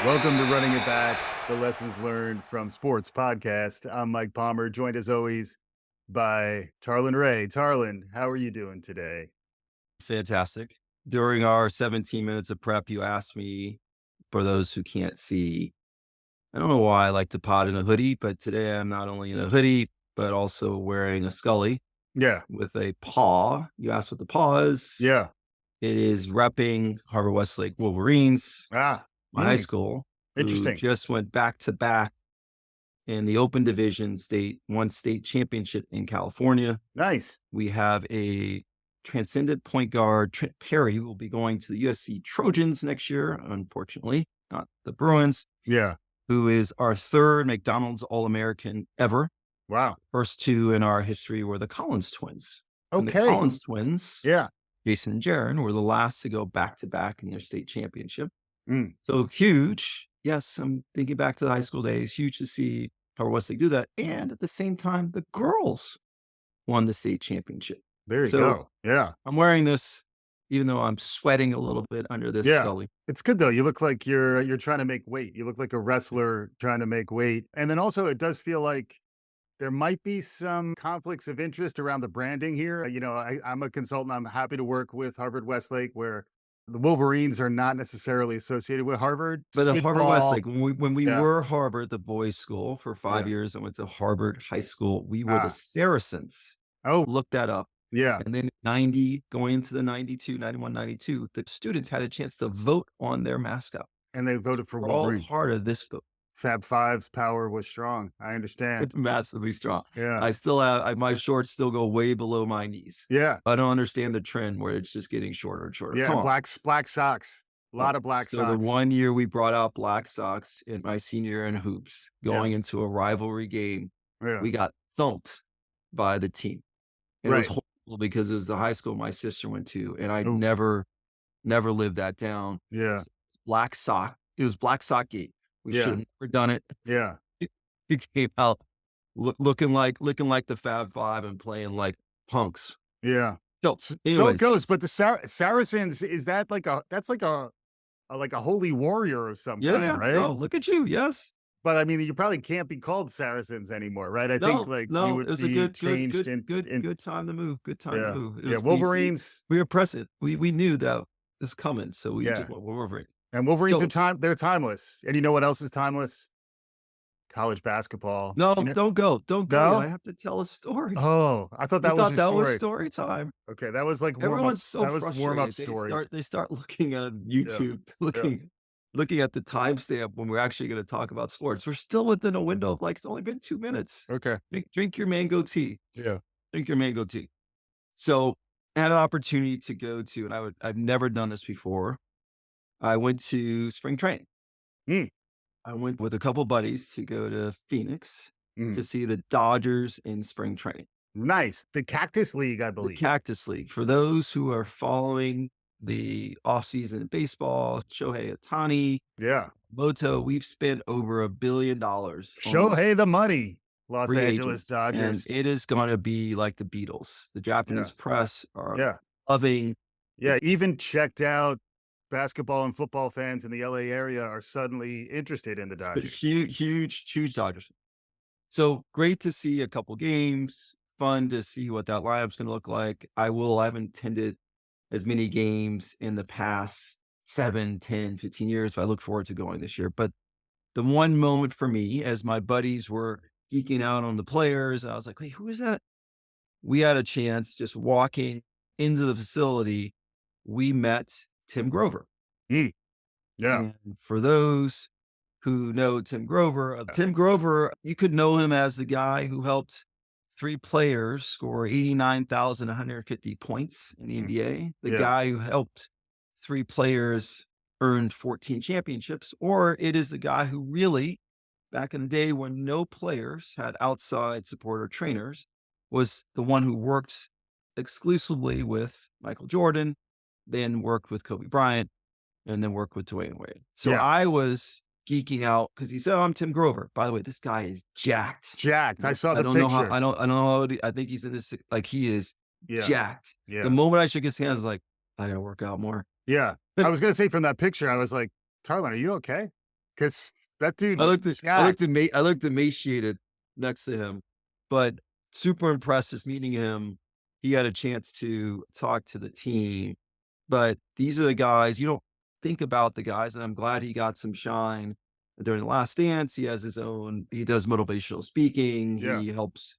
Welcome to Running It Back, the lessons learned from sports podcast. I'm Mike Palmer, joined as always by Tarlin Ray. Tarlin, how are you doing today? Fantastic. During our 17 minutes of prep, you asked me, for those who can't see, I don't know why I like to pod in a hoodie, but today I'm not only in a hoodie, but also wearing a Scully Yeah, with a paw. You asked what the paw is. yeah. It is repping Harvard Westlake Wolverines, Ah, my high mm, school, who interesting. just went back to back in the open division one state championship in California. Nice. We have a transcendent point guard, Trent Perry, who will be going to the USC Trojans next year, unfortunately, not the Bruins, Yeah. who is our third McDonald's All-American ever. Wow. First two in our history were the Collins twins. And the Okay. Collins twins, Yeah. Jason and Jaron, were the last to go back to back in their state championship. Mm. So huge. Yes, I'm thinking back to the high school days. Huge to see Harvard Westlake do that. And at the same time, the girls won the state championship. There you So go. Yeah. I'm wearing this, even though I'm sweating a little bit under this Yeah. Scully. It's good though. You look like you're trying to make weight. You look like a wrestler trying to make weight. And then also it does feel like there might be some conflicts of interest around the branding here. I'm a consultant. I'm happy to work with Harvard Westlake, where the Wolverines are not necessarily associated with Harvard. But at Harvard Spitball. Westlake, when we Yeah. were Harvard, the boys' school for 5 Yeah. years, I went to Harvard High School. We were the Ah. Saracens. Oh, Look that up. yeah. And then 90, going into the 92, 91, 92, the students had a chance to vote on their mascot. And they voted for We're all Wolverine. part of this vote. Fab Five's power was strong. I understand. It's massively strong. Yeah. I still have my shorts still go way below my knees. Yeah. I don't understand the trend where it's just getting shorter and shorter. Yeah. Come And on. black socks. A lot of black So the socks. one year we brought out black socks in my senior year in hoops, going into a rivalry game, Yeah. we got thumped by the team. And it was Right. horrible because it was the high school my sister went to, and I Oh, never lived that down. yeah. Black sock. It was black sock gate. We should Yeah. have never done it. Yeah. It came out looking like the Fab Five and playing like punks. Yeah. So, So it anyways, goes. But the Saracens, is that that's like a holy warrior of some kind, yeah. right? Oh, look at you. Yes. But I mean, you probably can't be called Saracens anymore, right? I think No, like you no, it would was a be changed in good time to move. Good time to yeah. move. It Yeah. was Wolverines. we were present. We knew that this coming, so we Yeah. just went Wolverine. And Wolverines are So they're timeless. And you know what else is timeless? College basketball. no, You know don't go yet. No? I have to tell a story. Oh, I thought You that was thought your that was story. story time. Okay, that was like warm up. Everyone's so That was warm up frustrated. story. They start looking at Yeah. YouTube, Yeah. looking at the timestamp when we're actually going to talk about sports. We're still within a window of like it's only been 2 minutes. Okay. Drink your mango tea. Yeah. Drink your mango tea. So I had an opportunity to go to, and I've never done this before. I went to spring training. Mm, I went with a couple buddies to go to Phoenix to mm. see the Dodgers in spring training. Nice. The Cactus League, I The believe. Cactus League. For those who are following the offseason in baseball, Shohei Ohtani, Yeah. Moto, we've spent over $1 billion on Shohei the money. Los free Angeles agents, and Dodgers. it is going to be like the Beatles. The Yeah. Japanese press are Yeah. loving. Yeah. Even checked out basketball and football fans in the LA area are suddenly interested in the It's the Dodgers. huge Dodgers. So great to see a couple games. Fun to see what that lineup's going to look like. I haven't attended as many games in the past 7, 10, 15 years, but I look forward to going this year. But the one moment for me, as my buddies were geeking out on the players, I was like, wait, who is that? We had a chance just walking into the facility. We met Tim Grover. Mm, yeah. And for those who know Tim Grover, you could know him as the guy who helped 3 players score 89,150 points in the Mm, NBA, the yeah. guy who helped 3 players earn 14 championships, or it is the guy who really, back in the day when no players had outside support or trainers, was the one who worked exclusively with Michael Jordan, then worked with Kobe Bryant, and then worked with Dwayne Wade. So Yeah. I was geeking out because he said, "Oh, I'm Tim Grover." By the way, this guy is jacked. Jacked. I saw I the don't know how. picture. I don't know how. I think he's in this. Like he is Yeah. jacked. Yeah. The moment I shook his hand, I was like, I gotta work out more. Yeah. I was gonna say from that picture, I was like, Tarlin, are you okay? because that dude I was looked jacked. I looked emaciated next to him, but super impressed just meeting him. He had a chance to talk to the team, but these are the guys you don't think about the guys, and I'm glad he got some shine during The Last Dance. He does motivational speaking, Yeah, he helps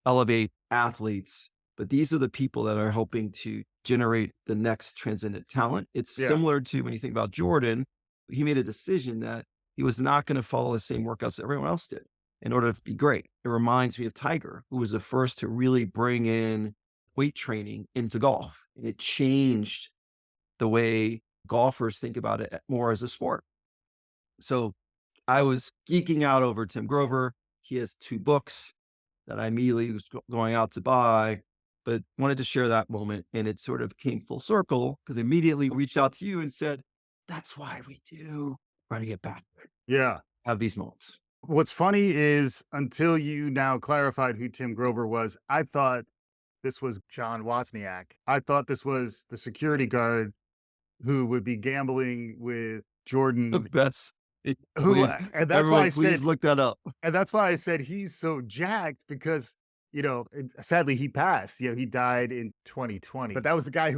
elevate athletes, but these are the people that are helping to generate the next transcendent talent. It's yeah, similar to when you think about Jordan, he made a decision that he was not going to follow the same workouts that everyone else did in order to be great. It reminds me of Tiger, who was the first to really bring in weight training into golf. And it changed the way golfers think about it more as a sport. So I was geeking out over Tim Grover. He has 2 books that I immediately was going out to buy, but wanted to share that moment. And it sort of came full circle because immediately reached out to you and said, that's why we do Running It Back. yeah. Have these moments. What's funny is until you now clarified who Tim Grover was, I thought this was John Wozniak. I thought this was the security guard who would be gambling with Jordan, That's who please, and that's why I everyone, please said look that up. and that's why I said he's so jacked because, sadly he passed. He died in 2020. But that was the guy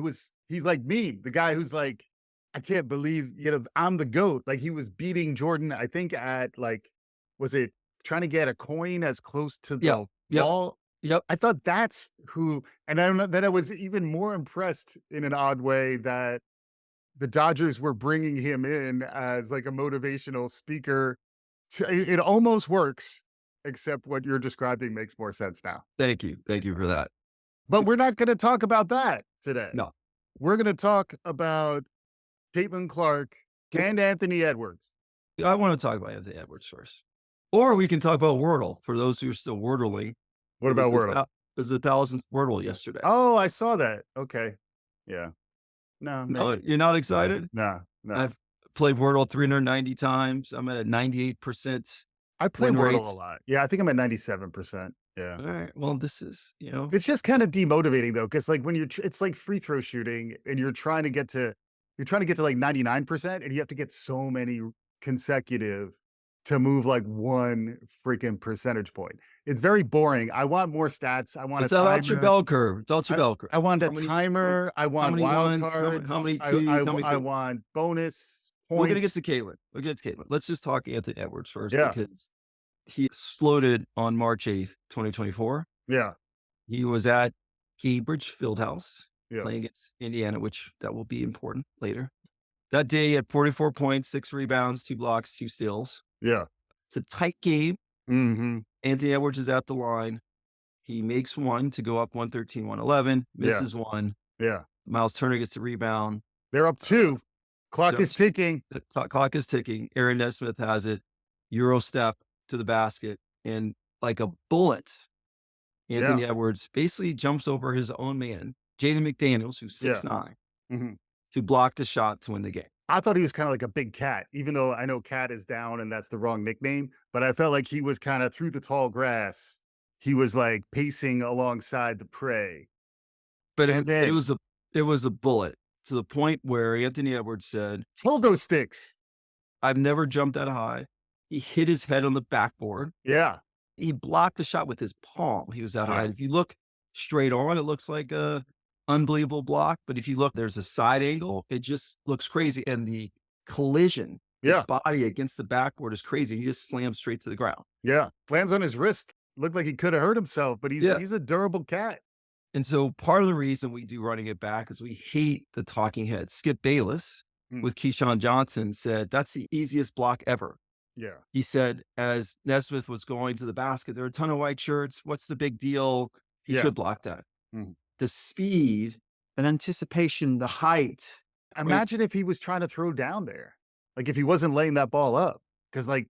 he's like me, the guy who's like, I can't believe, I'm the GOAT. Like he was beating Jordan, I think at like, was it trying to get a coin as close to Yep, the yep, ball? yep. I thought that's who, and I don't know, then I was even more impressed in an odd way that the Dodgers were bringing him in as like a motivational speaker. It almost works, except what you're describing makes more sense now. Thank you for that. But we're not going to talk about that today. No, We're going to talk about Caitlin Clark and Anthony Edwards. I want to talk about Anthony Edwards first, or we can talk about Wordle for those who are still wordling. What It about was Wordle? it was the thousandth Wordle yesterday. Oh, I saw that. Okay. Yeah. No, No, you're not excited? no, no. I've played Wordle 390 times. I'm at a 98% I play win Wordle a rate. lot. Yeah, I think I'm at 97%. Yeah. All right. Well, this is, It's just kind of demotivating though, because like when it's like free throw shooting and you're trying to get to like 99% and you have to get so many consecutive to move like one freaking percentage point. It's very boring. I want more stats. I want a it's about your timer. bell curve. It's about your bell curve. I want a How many, how, timer. I how want many wild ones, how cards. many twos, how many I threes? want bonus We're gonna get points. to Caitlin. We'll get to Caitlin. Let's just talk Anthony Edwards first Yeah. because he exploded on March 8th, 2024. Yeah. He was at Cambridge Fieldhouse Yeah. playing against Indiana, which that will be important later. That day, he had 44 points, 6 rebounds, 2 blocks, 2 steals. Yeah. It's a tight game. Hmm. Anthony Edwards is at the line. He makes one to go up 113, 111, Yeah. misses one. Yeah. Miles Turner gets the rebound. They're up Uh, 2. Clock is ticking. the clock is ticking. Aaron Nesmith has it. Euro step to the basket. And like a bullet, Yeah. Anthony Edwards basically jumps over his own man, Jaden McDaniels, who's Yeah. 6'9", Mhm. to block the shot to win the game. I thought he was kinda like a big cat, even though I know cat is down and that's the wrong nickname, but I felt like he was kinda through the tall grass. He was, like, pacing alongside the prey. But And it then was a bullet to the point where Anthony Edwards said, hold those sticks. "I've never jumped that high." He hit his head on the backboard. Yeah. He blocked the shot with his palm. He was that high. Yeah. And if you look straight on, it looks like a unbelievable block. But if you look, there's a side angle. It just looks crazy. And the collision, his Yeah. body against the backboard is crazy. He just slams straight to the ground. Yeah. Lands on his wrist. Looked like he coulda hurt himself, but Yeah. he's a durable cat. And so part of the reason we do Running It Back is we hate the talking heads. Skip Bayless Mm. with Keyshawn Johnson said, that's the easiest block ever. Yeah. He said, as Nesmith was going to the basket, there are a ton of white shirts. What's the big deal? He Yeah. should block that. Mhm. The speed, and anticipation, the height. Right. Imagine if he was trying to throw down there. Like, if he wasn't laying that ball up, because like,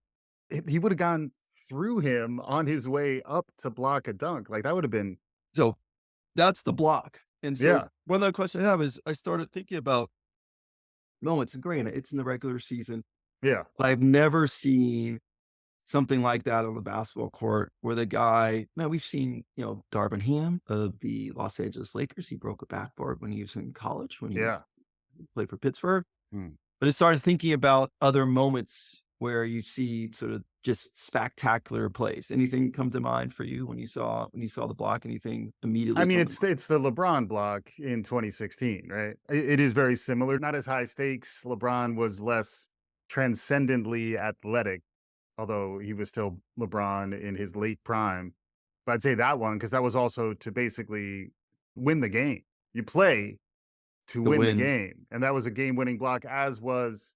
he woulda gone through him on his way up to block a dunk. Like, that would have been So that's the block. And so yeah. one other question I have is I started thinking about moments, and granted, it's in the regular season, Yeah. but I've never seen something like that on the basketball court where the guy, man, we've seen, Darvin Ham of the Los Angeles Lakers. He broke a backboard when he was in college, when he Yeah. played for Pittsburgh. Mm. But I started thinking about other moments where you see sort of just spectacular plays? Anything come to mind for you when you saw the block? Anything I immediately mean, come to mind? it's the LeBron block in 2016, right? It is very similar, not as high stakes. LeBron was less transcendently athletic, although he was still LeBron in his late prime. But I'd say that one because that was also to basically win the game. You play to To win the win. game, and that was a game-winning block, as was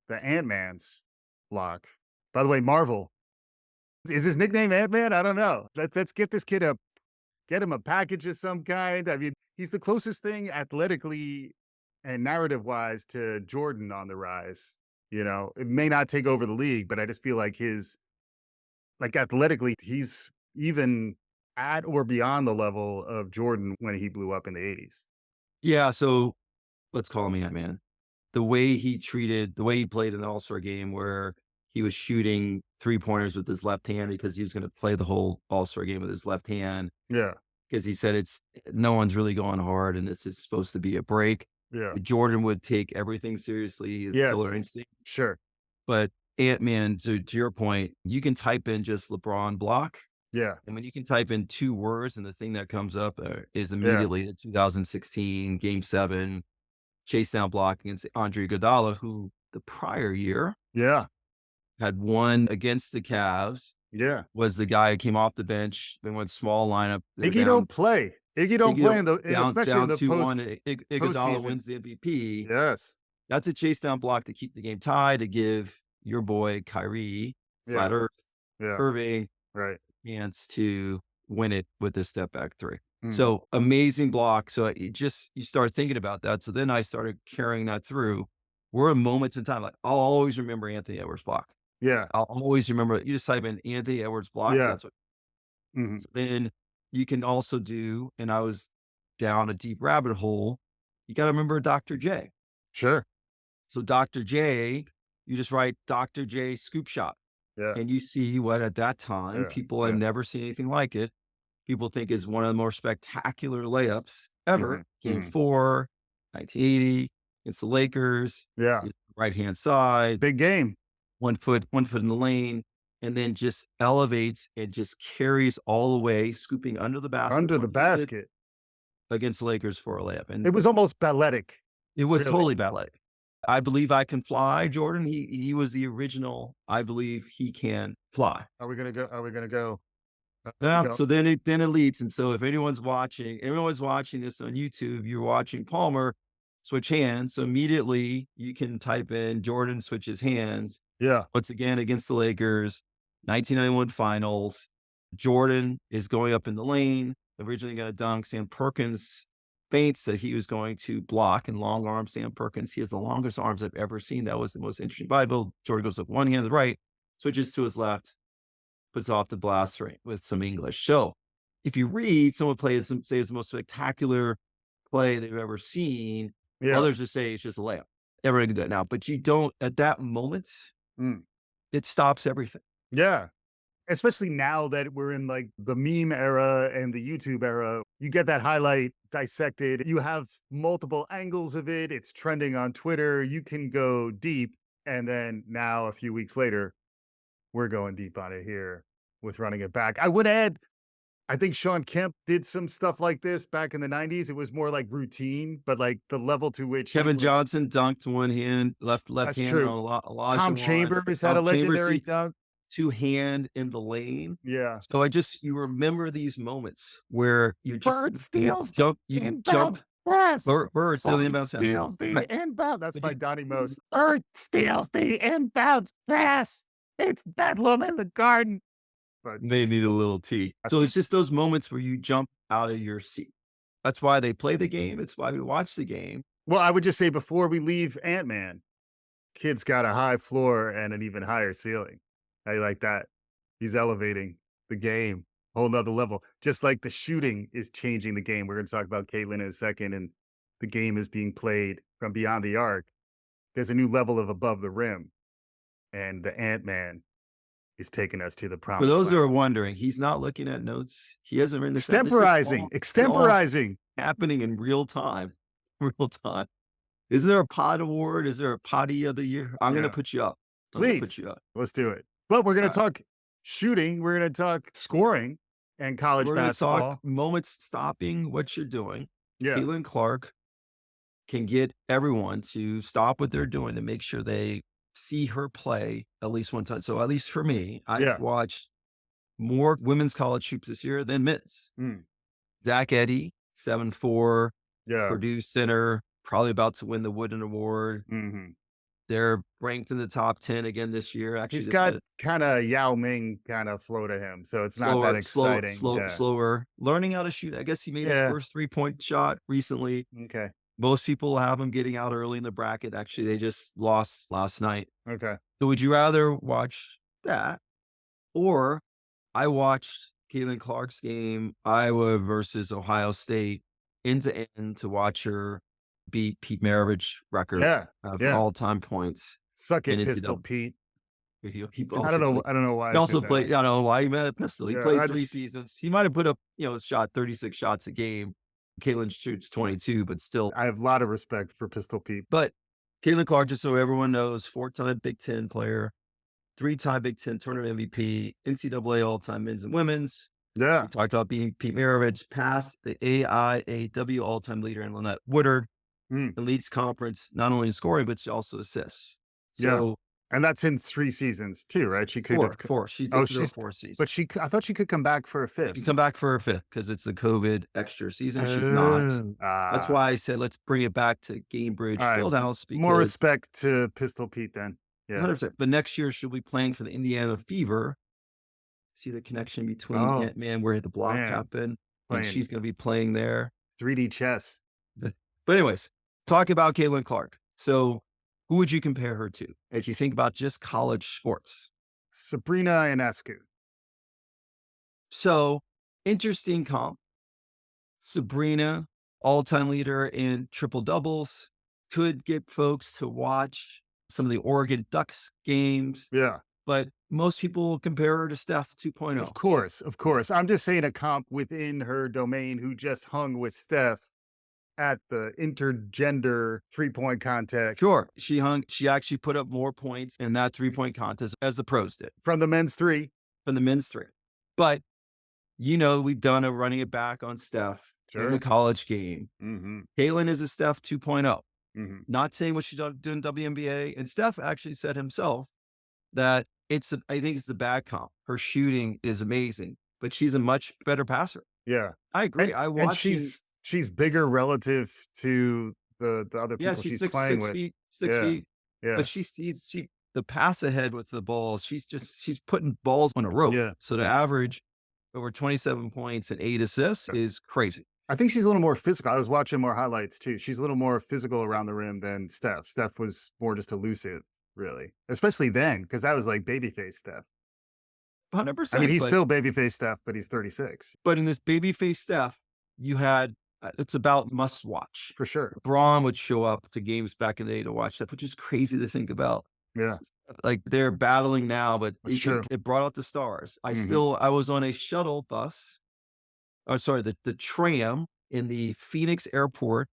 the Ant-Man's block. By the way, Marvel, is his nickname Ant-Man? I don't know. Let's get this kid get him a package of some kind. I mean, he's the closest thing athletically and narrative-wise to Jordan on the rise. You know, it may not take over the league, but I just feel like athletically, he's even at or beyond the level of Jordan when he blew up in the 80s. Yeah, so let's call him Ant-Man. The way he played in the All-Star game where he was shooting three-pointers with his left hand because he was gonna play the whole All-Star game with his left hand, Yeah, 'cause he said no one's really going hard and this is supposed to be a break. yeah. Jordan would take everything seriously, his killer Yes, instinct, sure. but Ant-Man, to your point, you can type in just LeBron block, Yeah, and when you can type in 2 words and the thing that comes up, is yeah, immediately the 2016 Game 7 chase down block against Andre Iguodala, who the prior year yeah, had won against the Cavs, yeah. was the guy who came off the bench. They went small lineup. They're Iggy down don't play. Iggy don't Iguodala play especially in down the 2-1. Iguodala postseason. wins the MVP. Yes. That's a chase down block to keep the game tied, to give your boy Kyrie, Flat Yeah, Earth, yeah, Irving, right. chance to win it with a step back three. Mhm. So amazing block. So you start thinking about that. So then I started carrying that through. We're in moments in time. Like I'll always remember Anthony Edwards block. Yeah, I'll always remember, you just type in Anthony Edwards block. yeah, That's what. mhm. So then you can also do, and I was down a deep rabbit hole. You got to remember Dr. J. Sure. So Dr. J, you just write Dr. J scoop shot, Yeah, and you see what at that time yeah, people have yeah. never seen anything like it. People think is one of the more spectacular layups ever. Mhm, Game mhm. 4, 1980 against the Lakers, Yeah. right hand side, Big game. 1 foot in the lane, and then just elevates and just carries all the way, scooping under the basket, Under the underneath it, basket. against the Lakers for a layup. And It was almost balletic, it was really. totally ballet. I believe I can fly, Jordan. He was the original. I believe he can fly. Are we gonna go? Here we Yeah, go. so then it leads, and so if everyone's watching this on YouTube, you're watching Palmer switch hands, so immediately you can type in Jordan switches hands, Yeah. once again against the Lakers, 1991 finals. Jordan is going up in the lane, originally gonna dunk. Sam Perkins feints that he was going to block, and long arm Sam Perkins. He has the longest arms I've ever seen. That was the most interesting Bible. Jordan goes up one hand to the right, switches to his left, puts off the blast rate with some English. So if you read, someone plays some say it's the most spectacular play they've ever seen. Yeah. Others just say it's just a layup. Everyone can do it now, but you don't at that moment, Mm. it stops everything. Yeah. Especially now that we're in like the meme era and the YouTube era, you get that highlight dissected. You have multiple angles of it. It's trending on Twitter. You can go deep. And then now, a few weeks later, we're going deep on it here with running it back. I would add, I think Sean Kemp did some stuff like this back in the 90s. It was more like routine, but like the level to which he Kevin was, Johnson dunked one hand, left that's hand true. on Elijah Tom one. Chambers had a Tom Chambers, legendary see dunk. two hand in the lane. Yeah. So you remember these moments where Bird you steals you jump. inbound pass. Bird still the Bird inbound pass. steals the Right. inbound. That's But by you Donnie Most. Bird steals the inbound pass. It's Bedlam in the garden. But They need a little tea. that's So it's just those moments where you jump out of your seat. That's why they play the game. It's why we watch the game. well, I would just say before we leave Ant Man, kid's got a high floor and an even higher ceiling. I like that. He's elevating the game, whole nother level. Just like the shooting is changing the game. We're going to talk about Caitlin in a second, and the game is being played from beyond the arc. There's a new level of above the rim, and the Ant Man is taking us to the For promised those who land. are wondering, he's not looking at notes. He hasn't written this down. Extemporizing, This is all extemporizing. happening in real time. Real time. Is there a pod award? Is there a potty of the year? I'm going to Yeah. put you up. I'm gonna put Please, you up. let's do it. But we're going to Alright. talk shooting. We're going to talk scoring and college We're gonna talk basketball. moments stopping what you're doing. Yeah. Caitlin Clark can get everyone to stop what they're doing to make sure they see her play at least one time. So at least for me, I've Yeah. watched more women's college hoops this year than men's. Mm, Zach Edey, 7'4", yeah. Purdue center, probably about to win the Wooden Award. Hmm. They're ranked in the top 10 again this year. Actually, He's just got had a kind of Yao Ming kind of flow to him. So it's not that exciting. Yeah. slower learning how to shoot. I guess he made his Yeah. first 3-point shot recently. Okay. Most people have him getting out early in the bracket. Actually, they just lost last night. Okay. So would you rather watch that, or I watched Caitlin Clark's game, Iowa versus Ohio State, end to end to watch her beat Pete Maravich's record Yeah. of Yeah. all-time points Suck in it, NCAA. Pistol Pete. He I don't also know. played I don't know why he I said also that. played I don't know why he made a pistol. He Yeah. played I 3 just, seasons. He might have put up, shot 36 shots a game. Caitlin shoots 22, but still. I have a lot of respect for Pistol Pete. But Caitlin Clark, just so everyone knows, 4-time Big Ten player, 3-time Big Ten tournament MVP, NCAA all-time men's and women's. Yeah. We talked about being Pete Maravich, past the AIAW all-time leader in Lynette Woodard, Mm, and leads conference not only in scoring, but she also assists. yeah. So And that's in 3 seasons too, right? She could have. four. She Oh, this is her she's. fourth season. But I thought she could come back for a She can fifth. come back for her fifth because it's a COVID extra season. She's not. Oh. That's why I said let's bring it back to Gamebridge All right. Fieldhouse More because respect to Pistol Pete then. Yeah. 100%. But next year she'll be playing for the Indiana Fever. See the connection between Oh, Ant-Man where the block man. happened, and Playing she's going to be playing there. 3D chess. But anyways, talk about Caitlin Clark. So who would you compare her to as you think about just college sports? Sabrina Ionescu. So interesting comp. Sabrina, all-time leader in triple doubles, could get folks to watch some of the Oregon Ducks games, Yeah. but most people compare her to Steph Of 2.0. course. Of course. I'm just saying a comp within her domain who just hung with Steph at the intergender 3-point contest Sure, she actually put up more points in that 3-point contest as the pros did from the men's three. from the men's three. But we've done a running it back on Steph in the Sure. college game. Mm-hmm. Caitlin is a Steph 2.0. Mm-hmm. Not saying what she did in WNBA. And Steph actually said himself that I think it's the bad comp. Her shooting is amazing, but she's a much better passer. Yeah. I agree. And she's bigger relative to the other Yeah, people she's she's six playing six with. feet, 6 feet, Yeah. but the pass ahead with the ball. She's putting balls on a rope. Yeah. So to average over 27 points and 8 assists is crazy. I think she's a little more physical. I was watching more highlights too. She's a little more physical around the rim than Steph. Steph was more just elusive, really, especially then, because that was like babyface Steph. I mean, 100%. he's still babyface Steph, but he's 36 But in this babyface Steph, you had it's about must watch. for sure. Braun would show up to games back in the day to watch that, which is crazy to think about. Yeah, Like they're battling now, but That's true. it brought out the stars. Mhm. I was on a shuttle bus, or sorry, the tram in the Phoenix airport,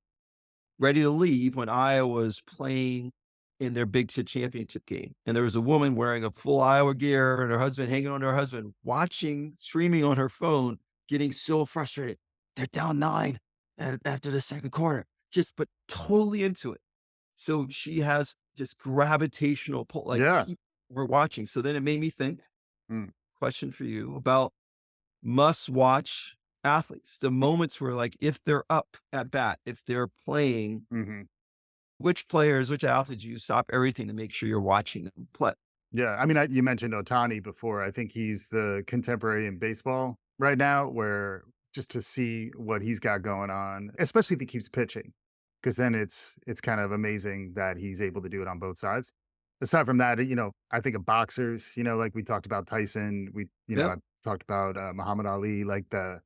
ready to leave when Iowa was playing in their Big Ten championship game. And there was a woman wearing a full Iowa gear and her husband hanging on to her husband, streaming on her phone, getting so frustrated. They're down 9 after the second quarter, but totally into it. So she has just gravitational pull, like Yeah. people were watching. So then it made me think, Mm. question for you about must watch athletes, the moments where like, if they're up at bat, if they're playing, Hmm. which athletes you stop everything to make sure you're watching them play. Yeah, I mean, you mentioned Otani before. I think he's the contemporary in baseball right now, where just to see what he's got going on, especially if he keeps pitching, because then it's kind of amazing that he's able to do it on both sides. Aside from that, I think of boxers. Like we talked about Tyson. Yep. I talked about Muhammad Ali. Like the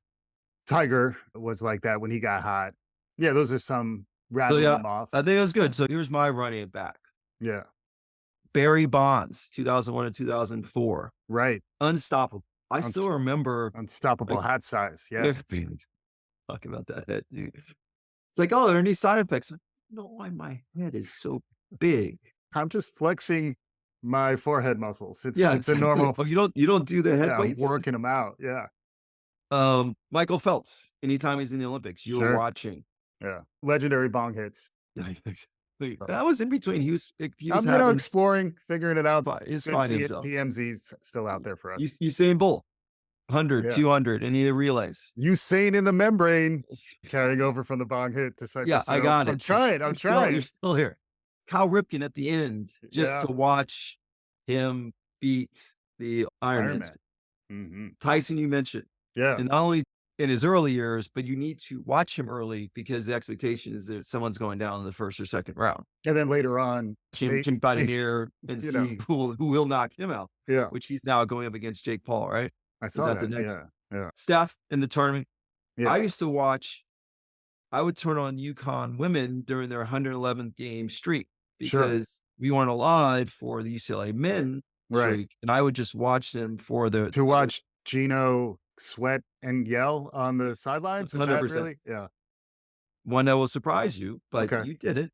Tiger was like that when he got hot. Yeah, those are some So rattling yeah, them off. I think it was good. So here's my running it back. Yeah, Barry Bonds, 2001 and 2004. right. Unstoppable. I Unst- still remember Unstoppable like, hat size. Yeah, there's talk about that head, dude. It's like, oh, there are any side effects. Like, no, why my head is so big. I'm just flexing my forehead muscles. Yeah, It's a exactly. normal. Oh, you don't do the head Yeah, I'm weights? working them out. Yeah, Michael Phelps, anytime he's in the Olympics, you're sure. watching. Yeah, legendary bong hits. Yeah, exactly. So, That was in between. He was I'm having exploring, figuring it out. he's Good finding himself. TMZ's still out there for us. Usain Bolt, 100, Yeah, 200, any of the relays. Usain in the membrane, carrying over from the bong hit to Yeah, Cypress I Hill. got I'm it. So trying. I'm you're trying. still here. Cal Ripken at the end, just Yeah, to watch him beat the Iron Ironman. Man. Tyson, you mentioned, Yeah, and not only in his early years, but you need to watch him early because the expectation is that someone's going down in the first or second round. and then later on, they, Jim by the they mirror and you know, see who will knock him out, yeah, which he's now going up against Jake Paul, right? I Is saw that the that. next Yeah, yeah, Steph in the tournament? I yeah, used to watch I would turn on UConn women during their 111th game streak sure, because we weren't alive for the UCLA men right. streak, and I would just watch them for To watch Gino sweat and yell on the sidelines, is that 100%. really? Yeah. One that will surprise you, but Okay. you did it.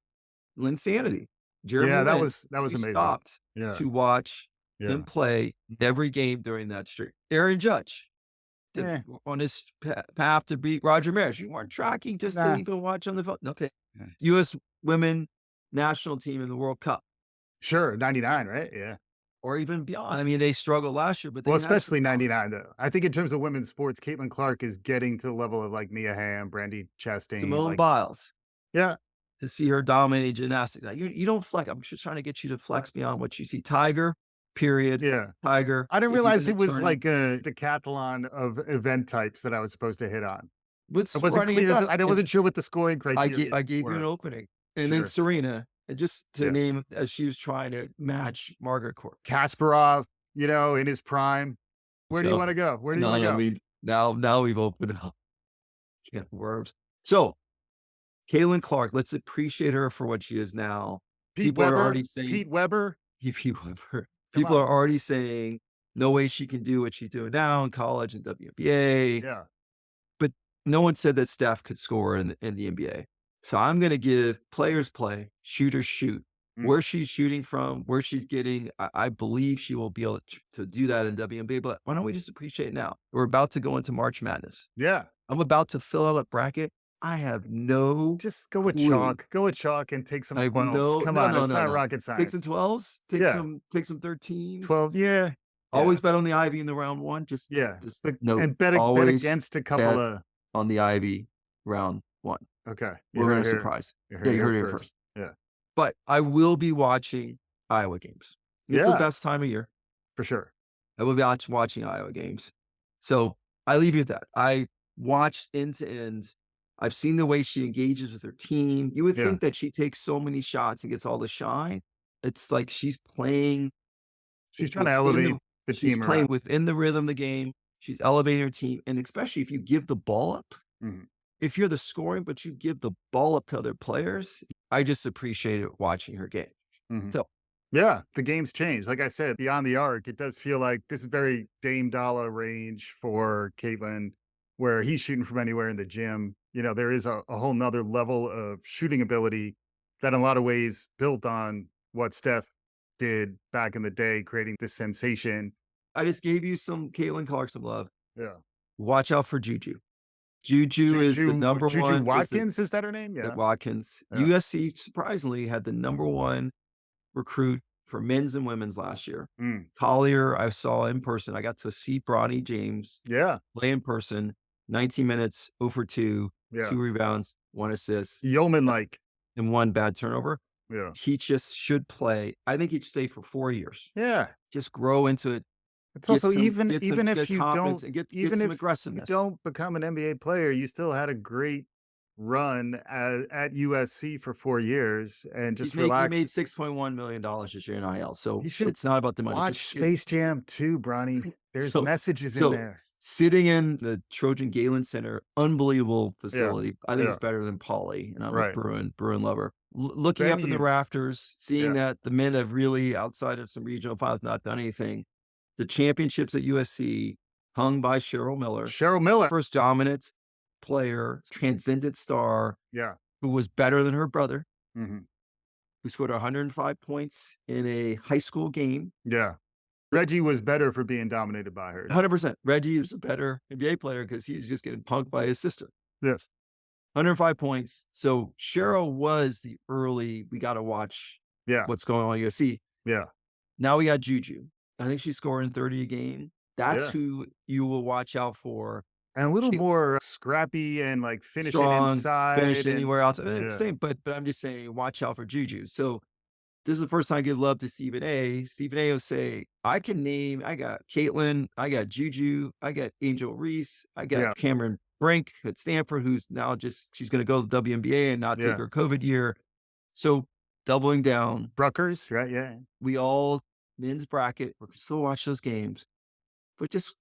Linsanity. Jeremy Yeah, Lin, that was you amazing. stopped Yeah, to watch him yeah. play every game during that streak. Aaron Judge, Eh, on his path to beat Roger Maris. You weren't tracking just to nah. even watch on the phone. Okay. Yeah. U.S. women national team in the World Cup Sure, 99, right? Yeah. or even beyond. I mean, they struggled last year, but Well, they had some especially dominance. 99, though. I think in terms of women's sports, Caitlin Clark is getting to the level of, like, Mia Hamm, Brandy Chastain, Simone like Biles, yeah, to see her dominate gymnastics. Now, you don't flex. I'm just trying to get you to flex beyond what you see. Tiger, period. yeah. Tiger, I didn't if he's in realize the it was tournament. like a decathlon of event types that I was supposed to hit on. What's I wasn't running it clear back? I wasn't sure what the scoring criteria I gave you an were. opening, and then Sure. Serena, and just to Yeah. name as she was trying to match Margaret Court. Kasparov, in his prime. Where do you So, wanna go? Where do you no, wanna no, I go? mean, now we've opened up can of worms. So, Caitlin Clark, let's appreciate her for what she is now. Pete People are Weber? already saying Pete Weber? Come people on. are already saying, "No way she can do what she's doing now in college and WNBA." Yeah. But no one said that Steph could score in the NBA. So I'm gonna give players play, shooters shoot. Mm. Where she's shooting from, where she's getting, I believe she will be able to do that in WNBA, but why don't we just appreciate it now? We're about to go into March Madness. Yeah. I'm about to fill out a bracket. I have no Just go with clue. chalk. Go with chalk and take some I have 12s. no Come no, on, no, it's no, not no. rocket Take some science. 12s, Yeah. take some 13s. 12, yeah. Yeah. Always bet on the Ivy in the round 1. Yeah. Just But note, and bet always against a couple bet of on the Ivy round 1. okay. You We're heard gonna it here. surprise. You Yeah, heard it you here heard it here first. first. Yeah. But I will be watching Iowa games. It's the Yeah, best time of year. for sure. I will be watching Iowa games. So I leave you with that. I watched end to end. I've seen the way she engages with her team. You would Yeah. think that she takes so many shots and gets all the shine. It's like she's playing She's trying to within elevate the the she's team playing around. within the rhythm of the game. She's elevating her team, and especially if you give the ball up, Mhm. if you're the scoring, but you give the ball up to other players, I just appreciated watching her game. Mhm. So Yeah, the game's changed. Like I said, beyond the arc, it does feel like this is very Dame Dollar range for Caitlin, where he's shooting from anywhere in the gym. There is a whole nother level of shooting ability that in a lot of ways built on what Steph did back in the day, creating this sensation. I just gave you some Caitlin Clark some love. Yeah. Watch out for Juju. Juju is the number Juju one is the Watkins, is that her name? Yeah. Watkins. Yeah. USC surprisingly had the number one recruit for men's and women's last year. Mm. Collier, I saw in person. I got to see Bronny James Yeah. play in person. 19 minutes, 0 for 2, Yeah. 2 rebounds, 1 assist, Yeoman like. and 1 bad turnover. Yeah. He just should play. I think he'd stay for 4 years. Yeah. Just grow into it. It's also Get some even if get you confidence don't and get even some if you aggressiveness. don't become an NBA player, you still had a great run at USC for 4 years and just He relax. made $6.1 million this year in IL, so You should it's not about the money. watch Just Space Jam 2, Bronny. There's so messages in so there. sitting in the Trojan Galen Center, unbelievable Yeah, facility. I think yeah, it's better than Pauley, and I'm a right. Bruin lover. Looking up in the Venue. rafters, seeing Yeah. that the men have really, outside of some regional finals, not done anything. The championships at USC hung by Cheryl Miller, Cheryl Miller. first dominant player, transcendent star, Yeah. who was better than her brother, Mhm. who scored 105 points in a high school game. Yeah. Reggie was better for being dominated by her. 100%. Reggie is a better NBA player because he was just getting punked by his sister. Yes. 105 points. So Cheryl was the early, we got to watch Yeah. what's going on in UFC. Yeah. Now we got Juju. I think she's scoring 30 a game. That's Yeah. who you will watch out for. And a little She- more scrappy and like finishing Strong, inside. finish and- anywhere else. Yeah. Same, but I'm just saying, watch out for Juju. So this is the first time I give love to Stephen A. Stephen A will say, I got Caitlin, I got Juju, I got Angel Reese, I got Yeah. Cameron Brink at Stanford, who's now she's going to go to the WNBA and not Yeah. take her COVID year. So doubling down, Bruckers, right? Yeah. we all, men's bracket, we're going to still watch those games, but just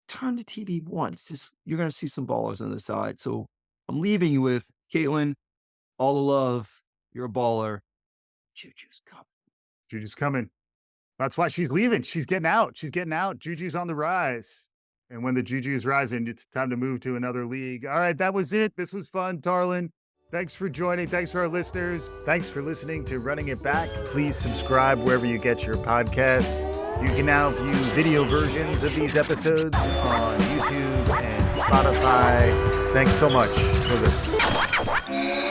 turn the TV once. You're going to see some ballers on the side. So I'm leaving you with Caitlin, all the love. You're a baller. Juju's coming. Juju's coming. That's why she's leaving. She's getting out. She's getting out. Juju's on the rise. And when the Juju's rising, it's time to move to another league. All right, that was it. This was fun, Tarlin. Thanks for joining. Thanks for our listeners. Thanks for listening to Running It Bac. Please subscribe wherever you get your podcasts. You can now view video versions of these episodes on YouTube and Spotify. Thanks so much for listening.